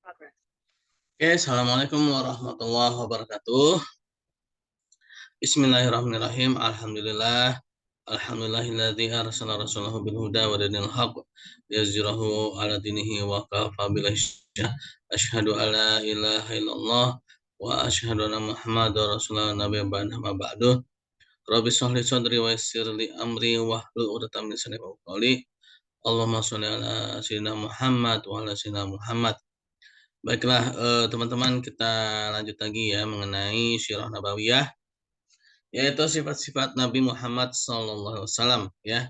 Oke, Assalamualaikum warahmatullahi wabarakatuh. Bismillahirrahmanirrahim. Alhamdulillah. Alhamdulillahilladzi arsala rasulahu bil huda wa dinil haqq liyuzhirahu ala dinihi wa kafa billahi syahid. Asyhadu alla ilaha illallah wa asyhadu anna Muhammadar rasulullah nabiyya ba'du. Rabbi shrah li sadri wa yassir li amri wahlul 'uqdatam min lisani yafqahu qawli. Allahumma shalli ala sayyidina Muhammad wa ala sayyidina Muhammad. Baiklah, teman-teman, kita lanjut lagi ya mengenai Sirah Nabawiyah, yaitu sifat-sifat Nabi Muhammad SAW ya.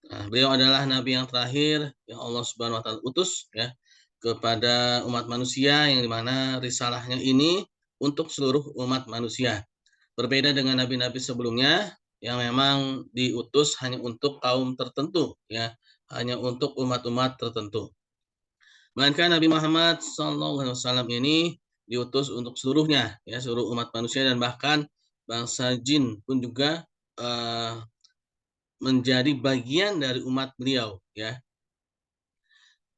Nah, beliau adalah Nabi yang terakhir yang Allah Subhanahu Wa Taala utus ya kepada umat manusia, yang dimana risalahnya ini untuk seluruh umat manusia. Berbeda dengan nabi-nabi sebelumnya yang memang diutus hanya untuk kaum tertentu ya, hanya untuk umat-umat tertentu. Melainkan Nabi Muhammad SAW ini diutus untuk seluruhnya, ya, seluruh umat manusia, dan bahkan bangsa jin pun juga menjadi bagian dari umat beliau, ya.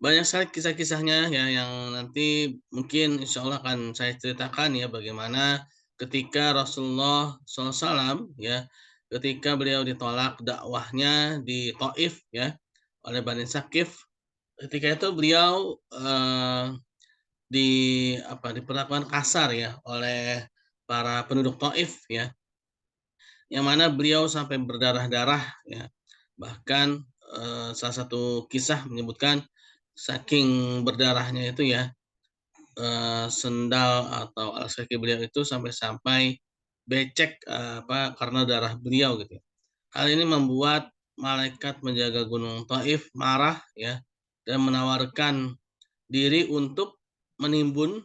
Banyak sekali kisah-kisahnya ya yang nanti mungkin insya Allah akan saya ceritakan ya, bagaimana ketika Rasulullah SAW ya, ketika beliau ditolak dakwahnya di Taif ya oleh Bani Sakif. Ketika itu beliau diperlakukan kasar ya oleh para penduduk Taif ya, yang mana beliau sampai berdarah-darah ya. Bahkan salah satu kisah menyebutkan saking berdarahnya itu ya, sendal atau alas kaki beliau itu sampai becek karena darah beliau gitu ya. Hal ini membuat malaikat menjaga gunung Taif marah ya, dan menawarkan diri menimbun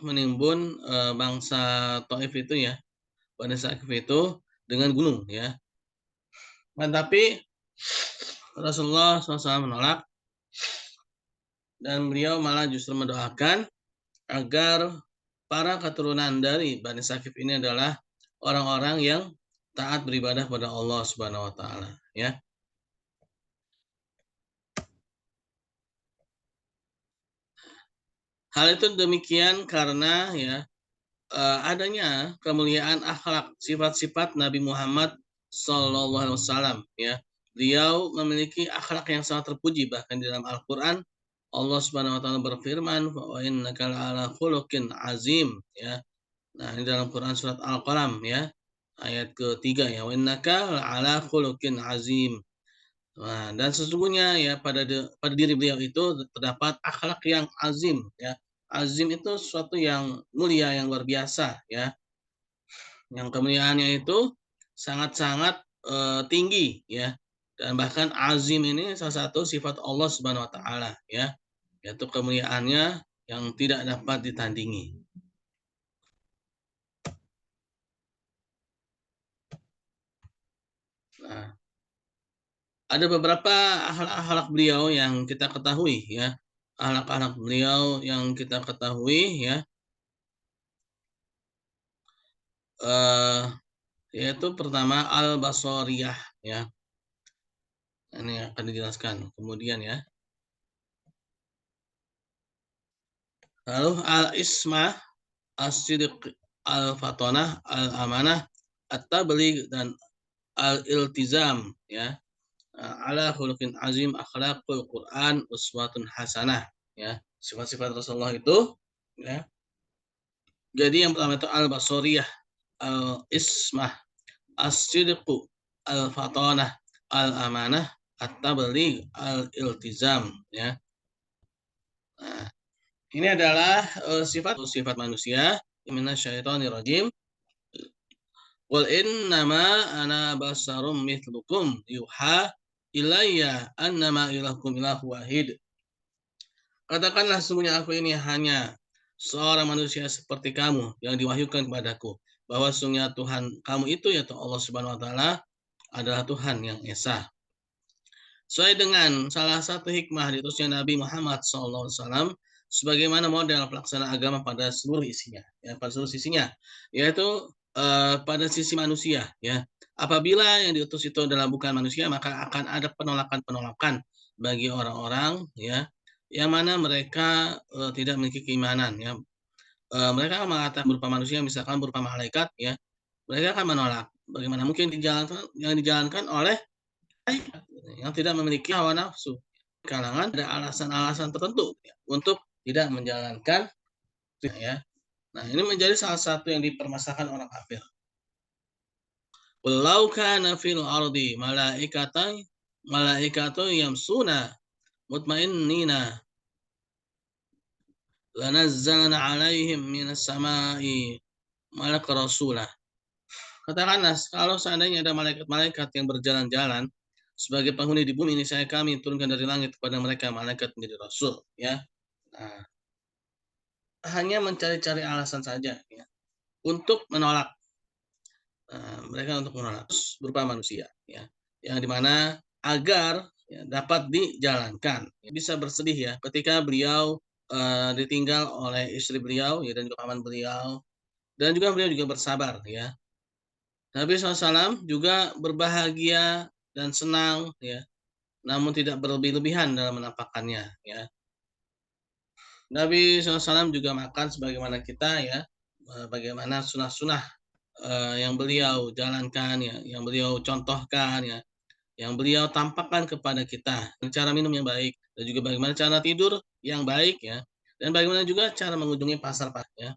menimbun bangsa Taif itu ya, Bani Sakif itu dengan gunung ya. Nah, tapi Rasulullah SAW menolak, dan beliau malah justru mendoakan agar para keturunan dari Bani Sakif ini adalah orang-orang yang taat beribadah pada Allah Subhanahu wa taala ya. Hal itu demikian karena ya adanya kemuliaan akhlak, sifat-sifat Nabi Muhammad SAW ya. Beliau memiliki akhlak yang sangat terpuji, bahkan di dalam Al-Qur'an Allah Subhanahu wa taala berfirman, "Wa innaka la'ala khuluqin azim" ya. Nah, ini dalam Quran surat Al-Qalam ya, ayat ketiga ya, "Wa innaka la'ala khuluqin azim." Nah, dan sesungguhnya ya pada diri beliau itu terdapat akhlak yang azim ya. Azim itu sesuatu yang mulia, yang luar biasa ya, yang kemuliaannya itu sangat-sangat tinggi ya. Dan bahkan azim ini salah satu sifat Allah Subhanahu wa taala ya, yaitu kemuliaannya yang tidak dapat ditandingi. Nah, ada beberapa akhlak-akhlak beliau yang kita ketahui ya. Akhlak-akhlak beliau yang kita ketahui ya, yaitu pertama al-basariyah ya. Ini akan dijelaskan kemudian ya. Lalu al-ismah, as-sidq, al-fatonah, al-amanah, at-tabligh, dan al-iltizam ya. Ala khuluqin azim, akhlaqul Quran, uswatun hasanah ya. Sifat-sifat Rasulullah itu ya. Jadi yang pertama itu al-basariyah, al-ismah, as-sidqu, al-fatonah, al-amanah, at-tabligh, al-iltizam ya. Nah, ini adalah sifat manusia. Minasyaitonir rajim. Qul innama ana basarum mithlukum yuha ilayya annama ilahukum ilahu wahid. Katakanlah, sesungguhnya aku ini hanya seorang manusia seperti kamu yang diwahyukan kepadaku, bahwa sesungguhnya Tuhan kamu itu yaitu Allah Subhanahu wa taala adalah Tuhan yang esa. Sesuai dengan salah satu hikmah diutusnya Nabi Muhammad SAW sebagaimana model pelaksana agama pada seluruh isinya, ya, pada seluruh sisinya, yaitu pada sisi manusia, ya. Apabila yang diutus itu adalah bukan manusia, maka akan ada penolakan-penolakan bagi orang-orang, ya, yang mana mereka tidak memiliki keimanan ya. Mereka akan mengatakan berupa manusia, misalkan berupa malaikat ya, mereka akan menolak. Bagaimana mungkin yang dijalankan oleh yang tidak memiliki hawa nafsu. Kalangan ada alasan-alasan tertentu ya, untuk tidak menjalankan ya. Nah, ini menjadi salah satu yang dipermasalahkan orang kafir. Walau kana fil ardi malaikatun yamsuna mutmainnina lanazzalna 'alaihim minas sama'i malakar rasulah. Katakanlah kalau seandainya ada malaikat-malaikat yang berjalan-jalan sebagai penghuni di bumi ini, saya kami turunkan dari langit kepada mereka malaikat menjadi rasul ya. Nah, hanya mencari-cari alasan saja ya untuk menolak. Mereka untuk menolak berupa manusia ya, yang dimana agar ya, dapat dijalankan. Bisa bersedih ya ketika beliau ditinggal oleh istri beliau ya, dan juga paman beliau, dan juga beliau juga bersabar ya. Nabi SAW juga berbahagia dan senang ya, namun tidak berlebih-lebihan dalam menampakkannya ya. Nabi SAW juga makan sebagaimana kita ya, bagaimana sunah-sunah yang beliau jalankan ya, yang beliau contohkan ya, yang beliau tampakkan kepada kita, cara minum yang baik dan juga bagaimana cara tidur yang baik ya, dan bagaimana juga cara mengunjungi pasar ya.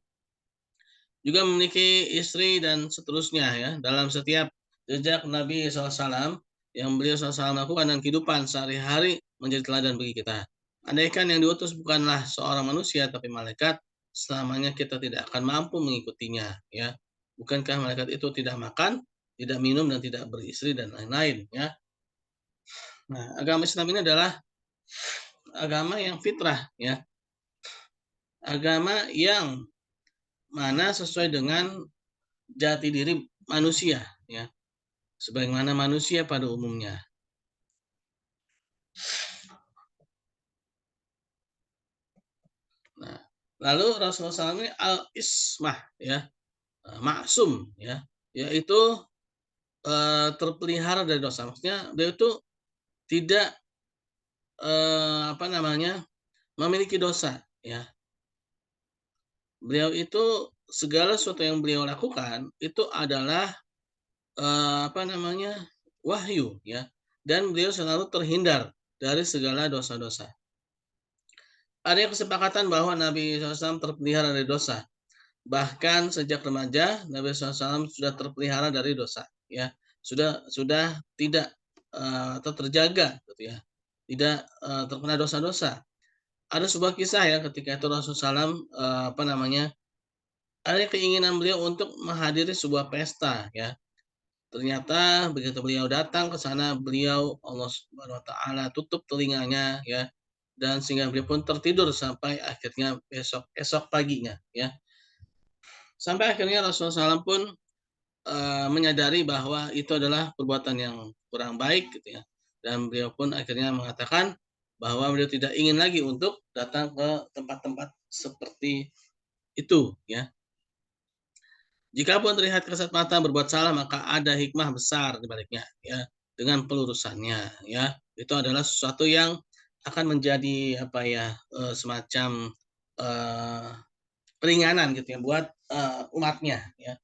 Juga memiliki istri dan seterusnya ya, dalam setiap jejak Nabi SAW yang beliau SAW lakukan dan kehidupan sehari-hari menjadi teladan bagi kita. Andaikan yang diutus bukanlah seorang manusia tapi malaikat, selamanya kita tidak akan mampu mengikutinya ya. Bukankah malaikat itu tidak makan, tidak minum dan tidak beristri dan lain-lain ya. Nah, agama Islam ini adalah agama yang fitrah ya. Agama yang mana sesuai dengan jati diri manusia ya. Sebagaimana manusia pada umumnya. Nah, lalu Rasulullah SAW ini al-ismah ya, maksum ya, yaitu terpelihara dari dosa. Maksudnya beliau itu tidak apa namanya, memiliki dosa ya. Beliau itu segala sesuatu yang beliau lakukan itu adalah apa namanya, wahyu ya, dan beliau selalu terhindar dari segala dosa-dosa. Ada kesepakatan bahwa Nabi SAW terpelihara dari dosa. Bahkan sejak remaja Nabi SAW sudah terpelihara dari dosa ya. Sudah tidak atau terjaga gitu ya. Tidak terkena dosa-dosa. Ada sebuah kisah ya ketika itu Rasulullah SAW apa namanya? Ada keinginan beliau untuk menghadiri sebuah pesta ya. Ternyata begitu beliau datang ke sana, beliau Allah Subhanahu wa taala tutup telinganya ya, dan sehingga beliau pun tertidur sampai akhirnya esok paginya ya. Sampai akhirnya Rasulullah SAW pun menyadari bahwa itu adalah perbuatan yang kurang baik gitu ya. Dan beliau pun akhirnya mengatakan bahwa beliau tidak ingin lagi untuk datang ke tempat-tempat seperti itu ya. Jikapun terlihat kasat mata berbuat salah, maka ada hikmah besar di baliknya ya, dengan pelurusannya ya. Itu adalah sesuatu yang akan menjadi apa ya, semacam eee, keringanan gitu ya buat umatnya ya.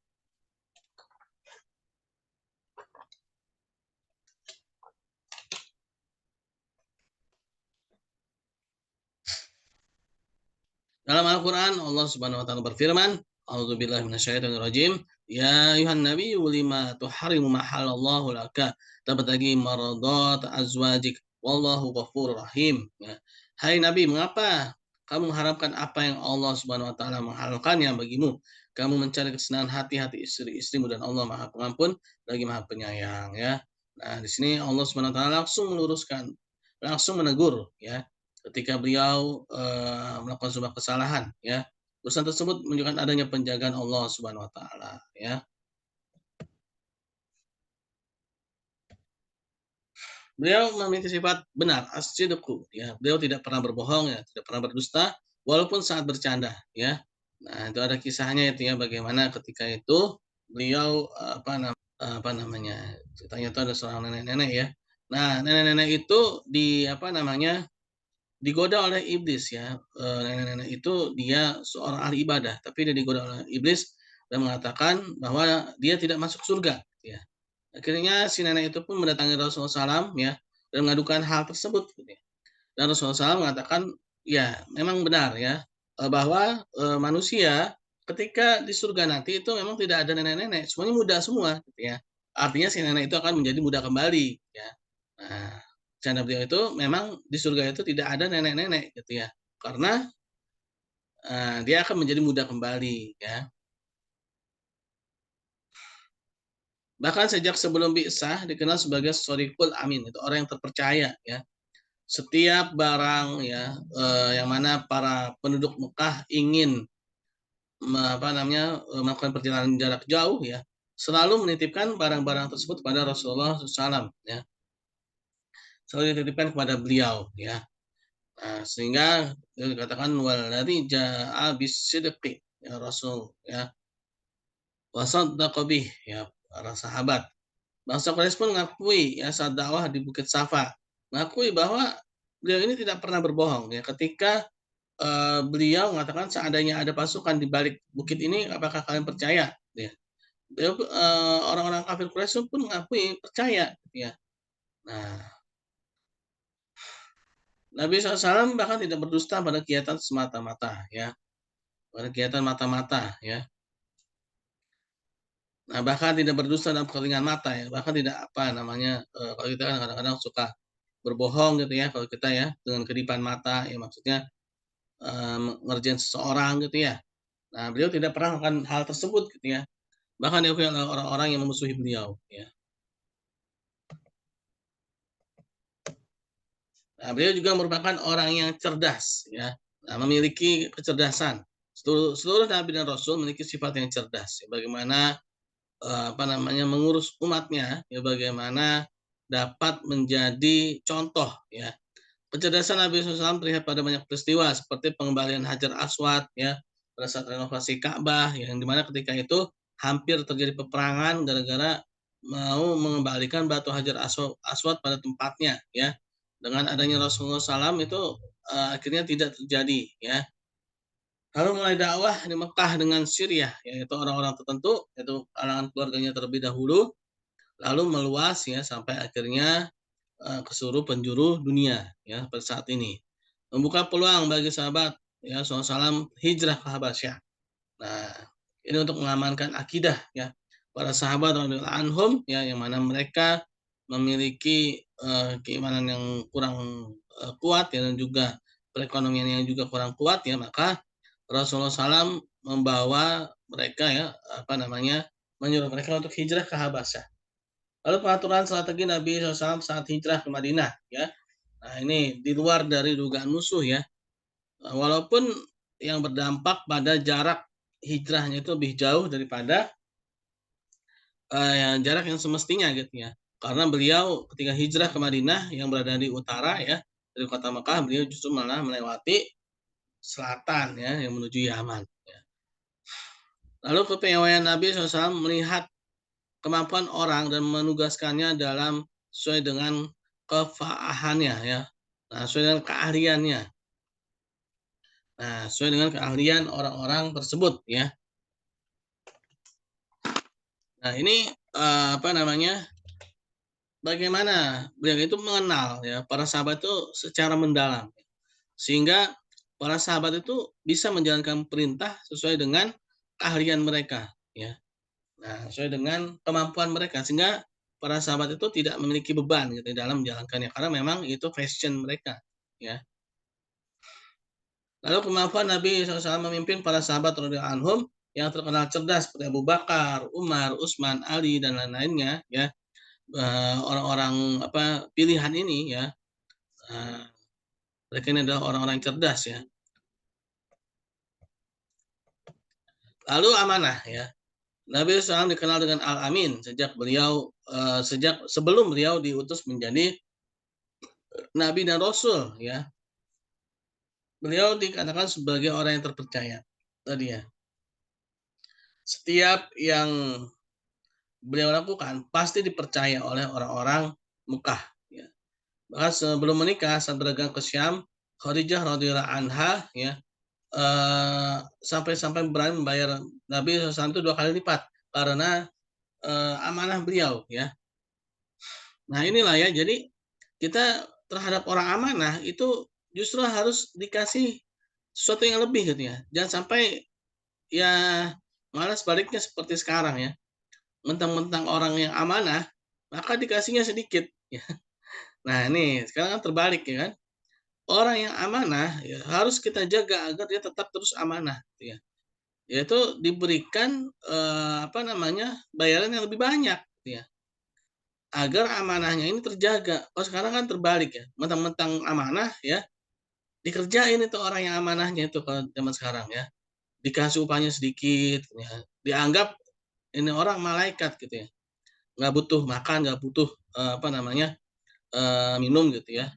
Dalam Al-Qur'an Allah Subhanahu wa taala berfirman, "A'udzubillahi minasyaitonirrajim. Ya ayuhan nabiyyu lima tuharrimu ma halallahu laka tabtaghi maradat azwajik wallahu ghafurur rahim." Ya. Hai Nabi, mengapa kamu mengharapkan apa yang Allah Subhanahu wa taala menghalalkannya bagimu? Kamu mencari kesenangan hati-hati istri-istrimu dan Allah Maha Pengampun lagi Maha Penyayang ya. Nah, di sini Allah Subhanahu wa taala langsung meluruskan, langsung menegur ya ketika beliau melakukan sebuah kesalahan ya. Urusan tersebut menunjukkan adanya penjagaan Allah Subhanahu wa taala ya. Beliau memiliki sifat benar, as-sidqu ya. Beliau tidak pernah berbohong ya, tidak pernah berdusta walaupun saat bercanda ya. Nah, itu ada kisahnya itu ya bagaimana ketika itu beliau apa namanya, ceritanya itu ada seorang nenek-nenek ya. Nah, nenek-nenek itu di apa namanya, digoda oleh iblis ya. Nenek-nenek itu dia seorang ahli ibadah, tapi dia digoda oleh iblis dan mengatakan bahwa dia tidak masuk surga, ya. Akhirnya si nenek itu pun mendatangi Rasulullah SAW ya dan mengadukan hal tersebut, gitu ya. Dan Rasulullah SAW mengatakan, ya memang benar ya bahwa manusia ketika di surga nanti itu memang tidak ada nenek-nenek, semuanya muda semua, gitu ya. Artinya si nenek itu akan menjadi muda kembali, ya. Nah, canda beliau itu memang di surga itu tidak ada nenek-nenek, gitu ya. Karena dia akan menjadi muda kembali, ya. Bahkan sejak sebelum bi'tsah dikenal sebagai shodiqul amin, itu orang yang terpercaya ya. Setiap barang ya yang mana para penduduk Mekah ingin melakukan perjalanan jarak jauh ya, selalu menitipkan barang-barang tersebut kepada Rasulullah SAW ya. Selalu dititipkan kepada beliau ya. Nah, sehingga dikatakan waladzi ja'a bisidqi ya Rasul ya. Wa saddaqa bih ya para sahabat. Bangsa Quraisy pun mengakui ya saat dakwah di Bukit Safa, mengakui bahwa beliau ini tidak pernah berbohong ya ketika beliau mengatakan seandainya ada pasukan di balik bukit ini apakah kalian percaya? Ya. Beliau orang-orang kafir Quraisy pun mengakui percaya ya. Nah, Nabi SAW bahkan tidak berdusta pada kegiatan semata-mata ya, pada kegiatan mata-mata ya. Nah, bahkan tidak berdusta dalam kepentingan mata ya, bahkan tidak apa namanya kalau kita kan kadang-kadang suka berbohong gitu ya kalau kita ya dengan kedipan mata ya maksudnya ngerjain seseorang gitu ya. Nah, beliau tidak pernah melakukan hal tersebut gitu ya. Bahkan diakui oleh orang-orang yang memusuhi beliau ya. Nah, beliau juga merupakan orang yang cerdas ya. Nah, memiliki kecerdasan. Seluruh nabi dan rasul memiliki sifat yang cerdas. Ya. Bagaimana mengurus umatnya, ya bagaimana dapat menjadi contoh ya. Kecerdasan Nabi SAW terlihat pada banyak peristiwa seperti pengembalian Hajar Aswad ya pada saat renovasi Ka'bah yang dimana ketika itu hampir terjadi peperangan gara-gara mau mengembalikan batu Hajar Aswad pada tempatnya ya. Dengan adanya Rasulullah SAW itu akhirnya tidak terjadi ya. Lalu mulai dakwah di Mekah dengan Syriah yaitu orang-orang tertentu yaitu kalangan keluarganya terlebih dahulu lalu meluas ya sampai akhirnya ke seluruh penjuru dunia ya pada saat ini. Membuka peluang bagi sahabat ya SAW hijrah ke Habasyah. Nah, ini untuk mengamankan akidah ya para sahabat radhiyallahu anhum ya yang mana mereka memiliki keimanan yang kurang kuat ya dan juga perekonomian yang juga kurang kuat ya maka Rasulullah SAW membawa mereka ya menyuruh mereka untuk hijrah ke Habasyah. Lalu pengaturan strategi Nabi SAW saat hijrah ke Madinah ya. Nah, ini di luar dari dugaan musuh ya. Walaupun yang berdampak pada jarak hijrahnya itu lebih jauh daripada jarak yang semestinya gitu ya. Karena beliau ketika hijrah ke Madinah yang berada di utara ya, dari kota Mekah, beliau justru malah melewati selatan ya yang menuju Yaman ya. Lalu kepiawaian Nabi SAW melihat kemampuan orang dan menugaskannya dalam sesuai dengan kefaahannya ya. Nah, sesuai dengan keahliannya. Nah, sesuai dengan keahlian orang-orang tersebut ya. Nah, ini bagaimana beliau itu mengenal ya para sahabat itu secara mendalam sehingga para sahabat itu bisa menjalankan perintah sesuai dengan keahlian mereka ya. Nah, sesuai dengan kemampuan mereka sehingga para sahabat itu tidak memiliki beban gitu dalam menjalankannya karena memang itu passion mereka ya. Lalu kemampuan Nabi SAW memimpin para sahabat radhiyallahu anhum yang terkenal cerdas seperti Abu Bakar, Umar, Utsman, Ali dan lain-lainnya ya. Orang-orang pilihan ini ya. Mereka ini adalah orang-orang cerdas ya. Lalu amanah ya. Nabi SAW dikenal dengan Al-Amin sejak sebelum beliau diutus menjadi Nabi dan Rasul ya. Beliau dikatakan sebagai orang yang terpercaya tadi ya. Setiap yang beliau lakukan pasti dipercaya oleh orang-orang Mekah ya. Bahkan sebelum menikah saat berdagang ke Syam Khadijah radhiyallahu anha ya, sampai berani membayar Nabi SAW itu 2 kali lipat karena, amanah beliau ya. Nah inilah ya, jadi kita terhadap orang amanah itu justru harus dikasih sesuatu yang lebih gitu ya. Jangan sampai ya malah sebaliknya seperti sekarang ya, mentang-mentang orang yang amanah, maka dikasihnya sedikit ya. Nah ini sekarang kan terbalik ya kan. Orang yang amanah ya harus kita jaga agar dia tetap terus amanah gitu ya. Yaitu diberikan, apa namanya, bayaran yang lebih banyak gitu ya, agar amanahnya ini terjaga. Oh sekarang kan terbalik ya, mentang-mentang amanah ya, dikerjain itu orang yang amanahnya itu kalau zaman sekarang ya. Dikasih upahnya sedikit ya, dianggap ini orang malaikat gitu ya, nggak butuh makan, nggak butuh, apa namanya, minum gitu ya.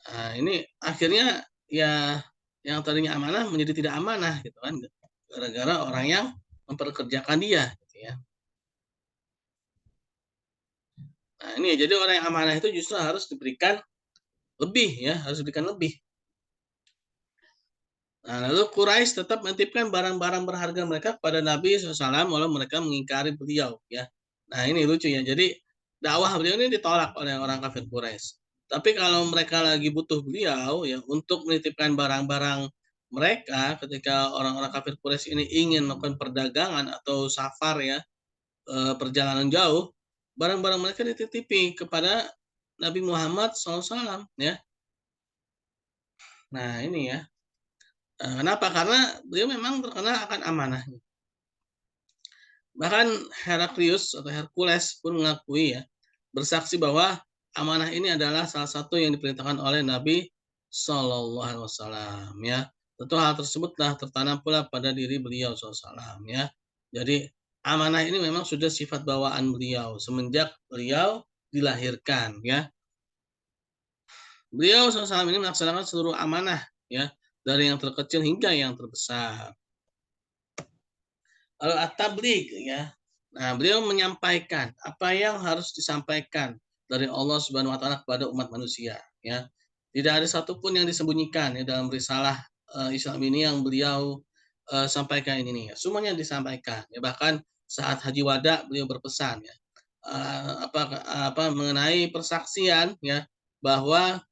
Nah ini akhirnya ya yang tadinya amanah menjadi tidak amanah gitu kan, gara-gara orang yang memperkerjakan dia gitu ya. Nah ini jadi orang yang amanah itu justru harus diberikan lebih ya, harus diberikan lebih. Nah lalu Quraisy tetap menitipkan barang-barang berharga mereka kepada Nabi SAW walau mereka mengingkari beliau ya. Nah ini lucu ya, jadi dakwah beliau ini ditolak oleh orang kafir Quraisy. Tapi kalau mereka lagi butuh beliau ya untuk menitipkan barang-barang mereka ketika orang-orang kafir Quraisy ini ingin melakukan perdagangan atau safar ya, perjalanan jauh, barang-barang mereka dititipi kepada Nabi Muhammad SAW ya. Nah ini ya, kenapa? Karena beliau memang terkenal akan amanah. Bahkan Heraklius atau Hercules pun mengakui ya, bersaksi bahwa amanah ini adalah salah satu yang diperintahkan oleh Nabi Shallallahu Alaihi Wasallam ya. Tentu hal tersebutlah tertanam pula pada diri beliau SAW ya. Jadi amanah ini memang sudah sifat bawaan beliau semenjak beliau dilahirkan ya. Beliau SAW ini melaksanakan seluruh amanah ya, dari yang terkecil hingga yang terbesar. Lalu at-tabligh ya. Nah, beliau menyampaikan apa yang harus disampaikan dari Allah Subhanahu wa taala kepada umat manusia ya. Tidak ada satupun yang disembunyikan ya dalam risalah Islam ini yang beliau sampaikan ini ya. Semuanya disampaikan ya. Bahkan saat Haji Wada beliau berpesan ya, apa mengenai persaksian ya, bahwa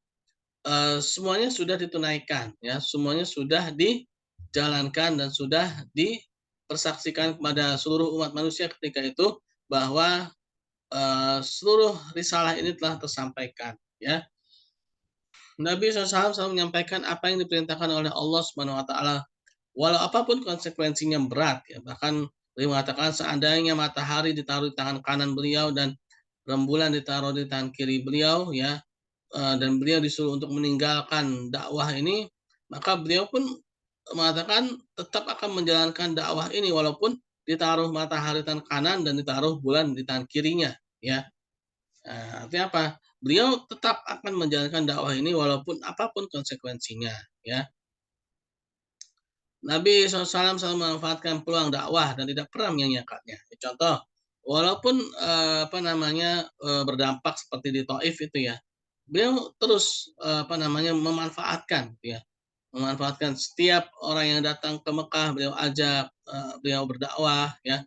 semuanya sudah ditunaikan ya, semuanya sudah dijalankan dan sudah dipersaksikan kepada seluruh umat manusia ketika itu bahwa, seluruh risalah ini telah tersampaikan ya. Nabi SAW selalu menyampaikan apa yang diperintahkan oleh Allah Subhanahu wa taala, walau apapun konsekuensinya berat ya. Bahkan beliau mengatakan seandainya matahari ditaruh di tangan kanan beliau dan rembulan ditaruh di tangan kiri beliau ya, dan beliau disuruh untuk meninggalkan dakwah ini, maka beliau pun mengatakan tetap akan menjalankan dakwah ini walaupun ditaruh matahari tangan kanan dan ditaruh bulan di tangan kirinya, ya. Artinya apa? Beliau tetap akan menjalankan dakwah ini walaupun apapun konsekuensinya, ya. Nabi SAW selalu memanfaatkan peluang dakwah dan tidak pernah menyia-nyiakannya. Contoh, walaupun apa namanya berdampak seperti di Taif itu ya, beliau terus apa namanya memanfaatkan, gitu ya, memanfaatkan setiap orang yang datang ke Mekah beliau ajak, beliau berdakwah ya,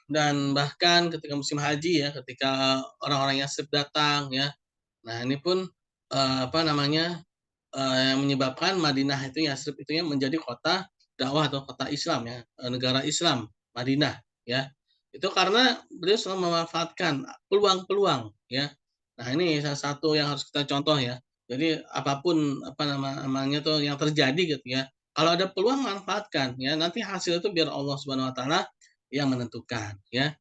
dan bahkan ketika musim haji ya, ketika orang-orang Yatsrib datang ya, nah ini pun apa namanya yang menyebabkan Madinah itu Yatsrib itu ya menjadi kota dakwah atau kota Islam ya, negara Islam, Madinah ya. Itu karena beliau selalu memanfaatkan peluang-peluang ya. Nah, ini salah satu yang harus kita contoh ya. Jadi apapun apa namanya tuh yang terjadi gitu ya. Kalau ada peluang manfaatkan ya, nanti hasil itu biar Allah Subhanahu wa taala yang menentukan ya.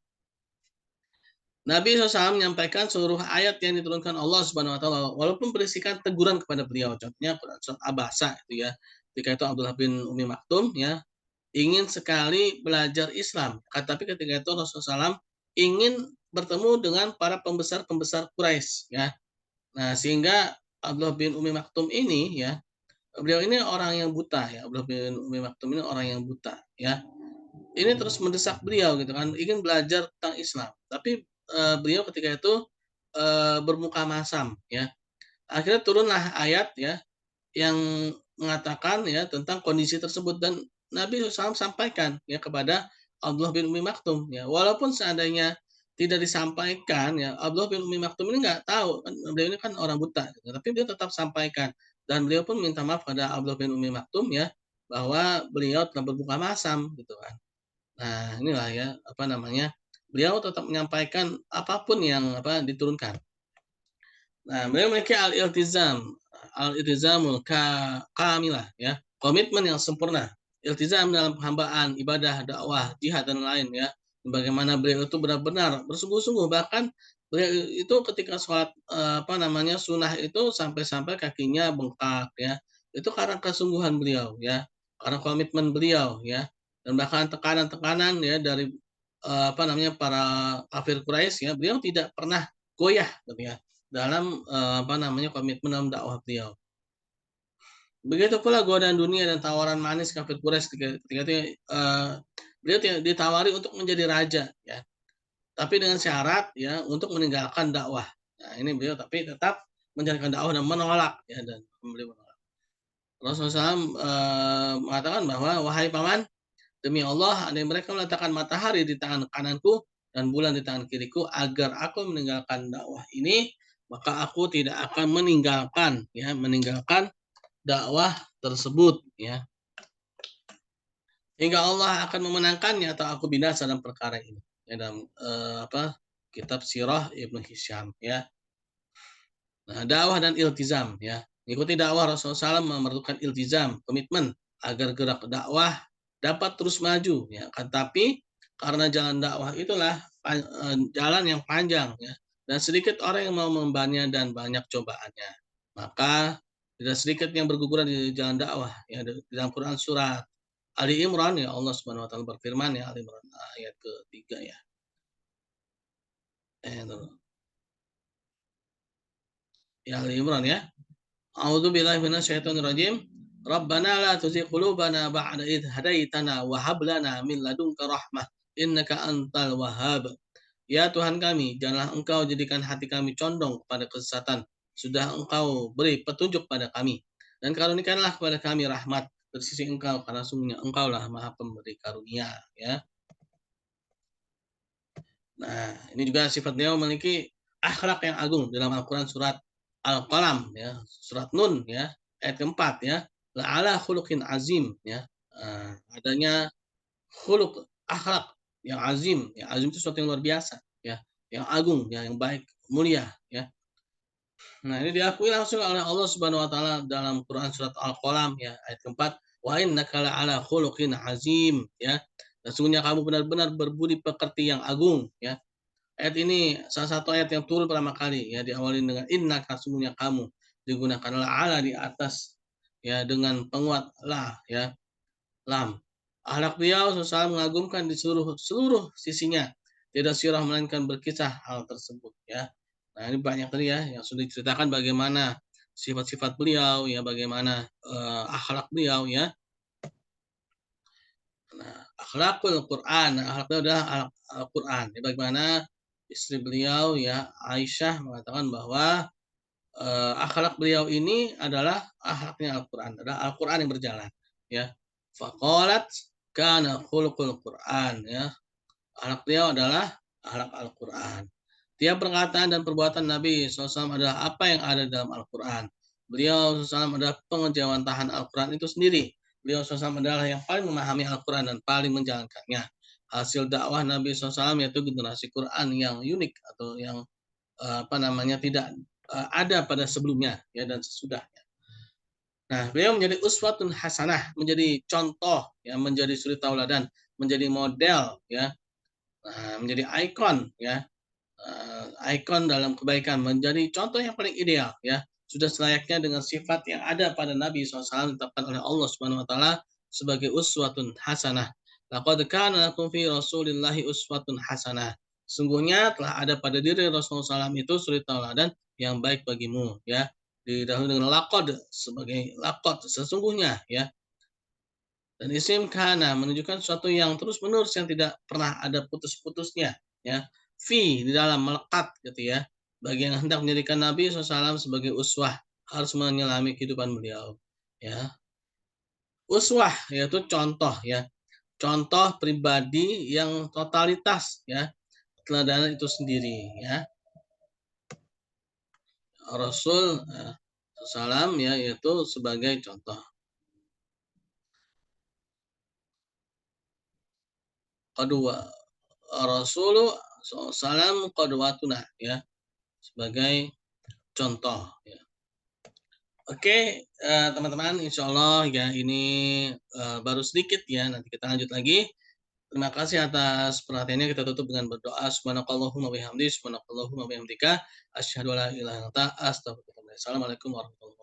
Nabi SAW menyampaikan seluruh ayat yang diturunkan Allah Subhanahu wa taala walaupun berisikan teguran kepada beliau. Contohnya Quran surat Abasa itu ya. Ketika itu Abdullah bin Umi Maktum ya ingin sekali belajar Islam. Tapi ketika itu Rasulullah SAW ingin bertemu dengan para pembesar-pembesar Quraisy ya. Nah, sehingga Abdullah bin Umi Maktum ini ya, beliau ini orang yang buta ya. Abdullah bin Umi Maktum ini orang yang buta ya. Ini terus mendesak beliau gitu kan, ingin belajar tentang Islam. Tapi beliau ketika itu bermuka masam ya. Akhirnya turunlah ayat ya, yang mengatakan ya tentang kondisi tersebut, dan Nabi SAW sampaikan ya kepada Abdullah bin Umi Maktum ya. Walaupun seandainya tidak disampaikan ya, Abdullah bin Umi Maktum ini nggak tahu kan, beliau ini kan orang buta gitu, tapi beliau tetap sampaikan, dan beliau pun minta maaf pada Abdullah bin Umi Maktum ya, bahwa beliau telah berbuka masam gitu kan. Nah, inilah ya apa namanya, beliau tetap menyampaikan apapun yang diturunkan. Nah, beliau memiliki al-iltizamul kamilah ya, komitmen yang sempurna, iltizam dalam penghambaan, ibadah, dakwah, jihad dan lain ya. Bagaimana beliau itu benar-benar bersungguh-sungguh, bahkan beliau itu ketika sholat sunnah itu sampai-sampai kakinya bengkak ya. Itu karena kesungguhan beliau ya, karena komitmen beliau ya. Dan bahkan tekanan-tekanan ya dari para kafir Quraisy ya, beliau tidak pernah goyah gitu ya dalam komitmen dalam dakwah beliau. Begitu pula godaan dunia dan tawaran manis kafir Quraisy ketika itu beliau ditawari untuk menjadi raja ya. Tapi dengan syarat ya untuk meninggalkan dakwah. Nah, ini beliau tapi tetap menjalankan dakwah dan menolak ya, dan beliau menolak. Rasulullah SAW mengatakan bahwa wahai paman, demi Allah, andai mereka meletakkan matahari di tangan kananku dan bulan di tangan kiriku agar aku meninggalkan dakwah ini, maka aku tidak akan meninggalkan dakwah tersebut ya. Hingga Allah akan memenangkannya atau aku binasa dalam perkara ini. Ya, dalam kitab Sirah Ibnu Hisham ya. Nah, dakwah dan iltizam ya. Mengikuti dakwah Rasulullah SAW memerlukan iltizam, komitmen agar gerak dakwah dapat terus maju ya. Tapi karena jalan dakwah itulah jalan yang panjang ya, dan sedikit orang yang mau mengembannya dan banyak cobaannya. Maka tidak sedikit yang berguguran di jalan dakwah ya. Di dalam Quran surat Ali Imran ya, Allah Subhanahu wa taala berfirman ya, Ali Imran ayat ke-3 ya. Ya, Ali Imran ya. A'udzu billahi minasyaitonir rajim. Rabbana la tuzigh qulubana ba'da idh hadaitana wa hab lana min ladunka rahmah innaka antal wahhab. Ya Tuhan kami, janganlah Engkau jadikan hati kami condong kepada kesesatan. Sudah Engkau beri petunjuk pada kami, dan karunikanlah kepada kami rahmat dari sisi Engkau, karena sungguhnya Engkaulah Maha Pemberi karunia ya. Nah, ini juga sifat beliau memiliki akhlak yang agung dalam Al-Qur'an surat Al-Qalam ya, surat Nun ya, ayat keempat ya. La'ala khuluqin azim ya. Adanya khuluq, akhlak yang azim. Yang azim itu sesuatu yang luar biasa ya, yang agung ya, yang baik, mulia ya. Nah, ini diakui langsung oleh Allah Subhanahu wa taala dalam Quran surat Al-Qalam ya, ayat keempat, wa innaka la'ala khuluqin azim ya. Dan sesungguhnya kamu benar-benar berbudi pekerti yang agung ya. Ayat ini salah satu ayat yang turun pertama kali ya, diawali dengan innaka, sesungguhnya kamu, digunakanlah ala di atas ya dengan penguat la ya, lam. Akhlak beliau selalu mengagumkan di seluruh sisinya. Tidak sirah melainkan berkisah hal tersebut ya. Nah, ini banyak tadi ya yang sudah diceritakan bagaimana sifat-sifat beliau ya, bagaimana akhlak beliau ya. Nah, akhlakul Quran, akhlak beliau adalah Al-Quran. Ya, bagaimana istri beliau ya, Aisyah, mengatakan bahwa akhlak beliau ini adalah akhlaknya Al-Quran, adalah Al-Quran yang berjalan ya. Faqalat kana khuluqul Quran ya. Akhlak beliau adalah akhlak Al-Quran. Tiap perkataan dan perbuatan Nabi SAW adalah apa yang ada dalam Al-Quran. Beliau SAW adalah pengejawantahan Al-Quran itu sendiri. Beliau SAW adalah yang paling memahami Al-Quran dan paling menjalankannya. Hasil dakwah Nabi SAW yaitu generasi Quran yang unik atau yang tidak ada pada sebelumnya ya dan sesudahnya. Nah, beliau menjadi uswatun hasanah, menjadi contoh ya, menjadi suri tauladan, menjadi model ya. Nah, menjadi ikon ya, ikon dalam kebaikan, menjadi contoh yang paling ideal ya. Sudah selayaknya dengan sifat yang ada pada Nabi SAW ditetapkan oleh Allah Subhanahu wa taala sebagai uswatun hasanah. Laqad kana lakum fi Rasulillahi uswatun hasanah. Sungguhnya telah ada pada diri Rasulullah SAW itu suri tauladan yang baik bagimu ya. Didahului dengan laqad sebagai laqad sesungguhnya ya. Dan isim kana menunjukkan sesuatu yang terus-menerus yang tidak pernah ada putus-putusnya ya. Fi di dalam melekat gitu ya. Bagi yang hendak menjadikan Nabi SAW sebagai uswah, harus menyelami kehidupan beliau, ya. Uswah yaitu contoh ya. Contoh pribadi yang totalitas ya. Keteladanan itu sendiri ya. Rasul salam ya yaitu sebagai contoh. Kedua, Rasul salam qadwatuna ya sebagai contoh ya. Oke, teman-teman, insya Allah ya ini baru sedikit ya. Nanti kita lanjut lagi. Terima kasih atas perhatiannya. Kita tutup dengan berdoa. Subhanakallahumma bihamdi, subhanakallahumma bihamdika, asyhadu an la ilaha illa anta, astaghfiruka wa atubu ilaik. Assalamualaikum warahmatullahi wabarakatuh.